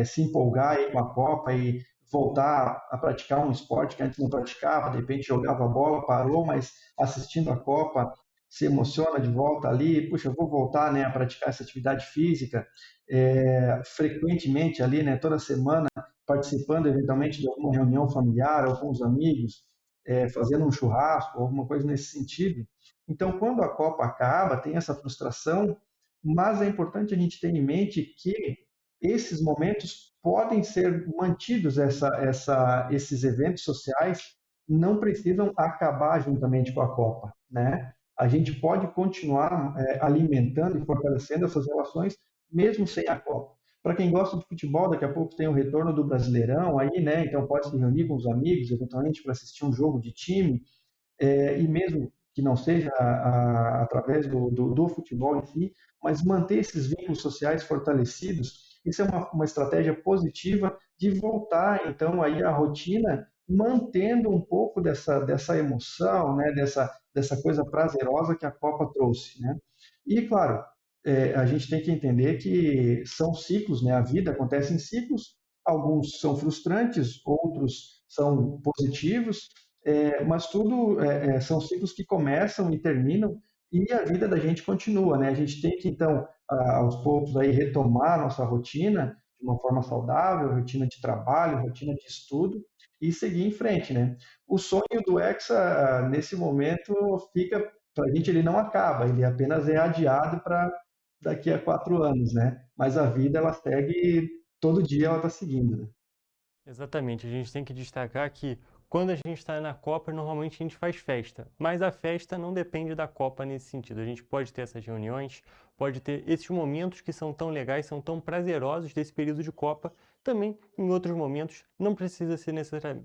[SPEAKER 21] se empolgar aí com a Copa e voltar a praticar um esporte que antes não praticava, de repente jogava bola, parou, mas assistindo a Copa se emociona de volta ali, puxa, eu vou voltar, né, a praticar essa atividade física frequentemente ali, né, toda semana, participando eventualmente de alguma reunião familiar ou com os amigos, fazendo um churrasco, alguma coisa nesse sentido. Então, quando a Copa acaba, tem essa frustração, mas é importante a gente ter em mente que esses momentos podem ser mantidos, esses eventos sociais não precisam acabar juntamente com a Copa, né? a gente pode continuar alimentando e fortalecendo essas relações mesmo sem a Copa. Para quem gosta de futebol, daqui a pouco tem o retorno do Brasileirão aí, né? Então pode se reunir com os amigos, eventualmente, para assistir um jogo de time, e mesmo que não seja através do futebol em si, mas manter esses vínculos sociais fortalecidos, isso é uma estratégia positiva de voltar, então, aí à rotina, mantendo um pouco dessa emoção, né? Dessa coisa prazerosa que a Copa trouxe, né? E, claro, a gente tem que entender que são ciclos, né? A vida acontece em ciclos, alguns são frustrantes, outros são positivos, mas tudo são ciclos que começam e terminam e a vida da gente continua, né? A gente tem que, então, aos poucos, aí, retomar a nossa rotina de uma forma saudável, rotina de trabalho, rotina de estudo e seguir em frente, né? O sonho do Hexa, nesse momento, fica, para a gente, ele não acaba, ele apenas é adiado para daqui a 4 anos, né? Mas a vida, ela segue, todo dia ela está seguindo, né?
[SPEAKER 2] Exatamente, a gente tem que destacar que quando a gente está na Copa, normalmente a gente faz festa, mas a festa não depende da Copa nesse sentido. A gente pode ter essas reuniões, pode ter esses momentos que são tão legais, são tão prazerosos desse período de Copa, também em outros momentos, não precisa ser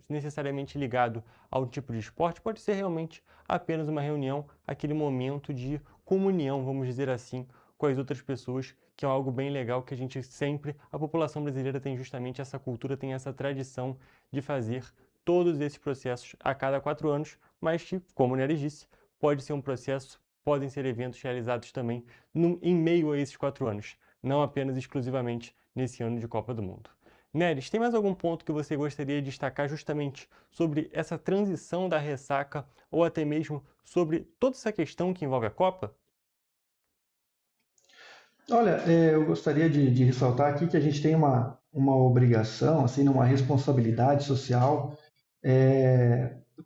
[SPEAKER 2] necessariamente ligado ao tipo de esporte, pode ser realmente apenas uma reunião, aquele momento de comunhão, vamos dizer assim, com as outras pessoas, que é algo bem legal que a gente sempre, a população brasileira tem justamente essa cultura, tem essa tradição de fazer todos esses processos a cada 4 anos, mas que, como o Neres disse, pode ser um processo, podem ser eventos realizados também em meio a esses 4 anos, não apenas exclusivamente nesse ano de Copa do Mundo. Neres, tem mais algum ponto que você gostaria de destacar justamente sobre essa transição da ressaca ou até mesmo sobre toda essa questão que envolve a Copa?
[SPEAKER 21] Olha, eu gostaria de ressaltar aqui que a gente tem uma obrigação, assim, uma responsabilidade social,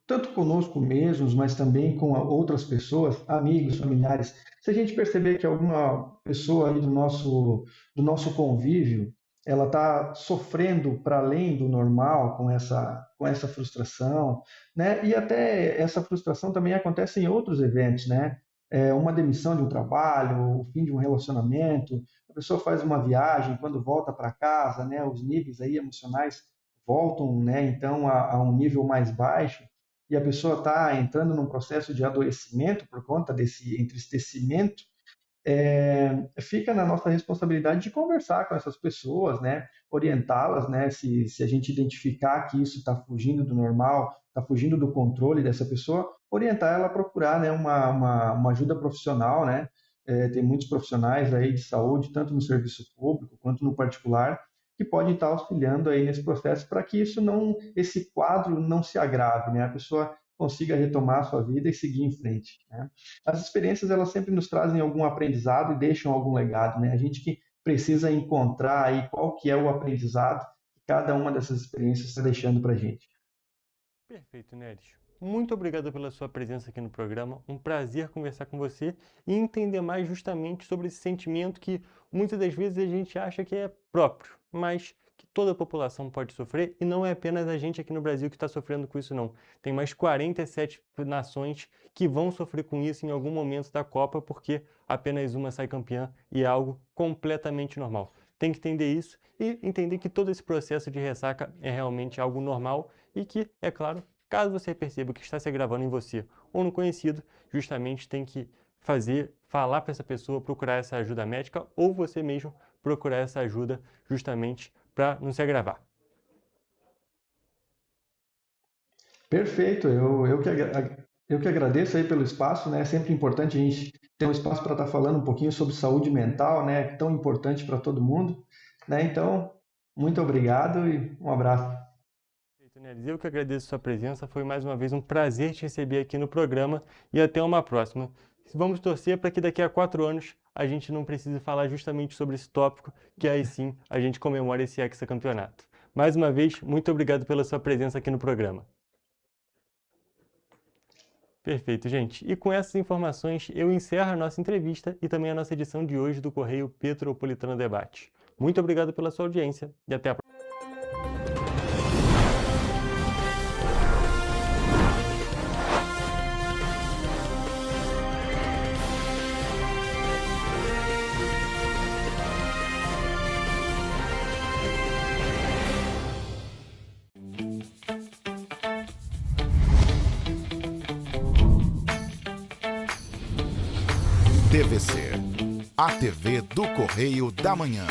[SPEAKER 21] tanto conosco mesmos, mas também com outras pessoas, amigos, familiares. Se a gente perceber que alguma pessoa aí do nosso convívio, ela está sofrendo para além do normal com essa frustração, né? E até essa frustração também acontece em outros eventos, né? Uma demissão de um trabalho, o fim de um relacionamento, a pessoa faz uma viagem, quando volta para casa, né, os níveis aí emocionais voltam, né, então a um nível mais baixo, e a pessoa está entrando num processo de adoecimento por conta desse entristecimento, fica na nossa responsabilidade de conversar com essas pessoas, né, orientá-las, né, se a gente identificar que isso está fugindo do normal, está fugindo do controle dessa pessoa, orientar ela a procurar, né, uma ajuda profissional, né? Tem muitos profissionais aí de saúde, tanto no serviço público quanto no particular, que podem estar auxiliando aí nesse processo para que esse quadro não se agrave, né? A pessoa consiga retomar a sua vida e seguir em frente, né? As experiências, elas sempre nos trazem algum aprendizado e deixam algum legado, né? A gente que precisa encontrar aí qual que é o aprendizado que cada uma dessas experiências está deixando para a gente.
[SPEAKER 2] Perfeito, Neres. Muito obrigado pela sua presença aqui no programa. Um prazer conversar com você e entender mais justamente sobre esse sentimento que muitas das vezes a gente acha que é próprio, mas que toda a população pode sofrer e não é apenas a gente aqui no Brasil que está sofrendo com isso, não. Tem mais 47 nações que vão sofrer com isso em algum momento da Copa porque apenas uma sai campeã e é algo completamente normal. Tem que entender isso e entender que todo esse processo de ressaca é realmente algo normal e que, é claro, caso você perceba que está se agravando em você ou no conhecido, justamente tem que falar para essa pessoa procurar essa ajuda médica ou você mesmo procurar essa ajuda justamente para não se agravar.
[SPEAKER 21] Perfeito, eu que agradeço aí pelo espaço, né? É sempre importante a gente ter um espaço para estar falando um pouquinho sobre saúde mental, né? Tão importante para todo mundo, né? Então, muito obrigado e um abraço.
[SPEAKER 2] Eu que agradeço a sua presença, foi mais uma vez um prazer te receber aqui no programa e até uma próxima. Vamos torcer para que daqui a 4 anos a gente não precise falar justamente sobre esse tópico, que aí sim a gente comemora esse hexacampeonato. Mais uma vez, muito obrigado pela sua presença aqui no programa. Perfeito, gente. E com essas informações eu encerro a nossa entrevista e também a nossa edição de hoje do Correio Petropolitano Debate. Muito obrigado pela sua audiência e até a próxima.
[SPEAKER 1] TVC, a TV do Correio da Manhã.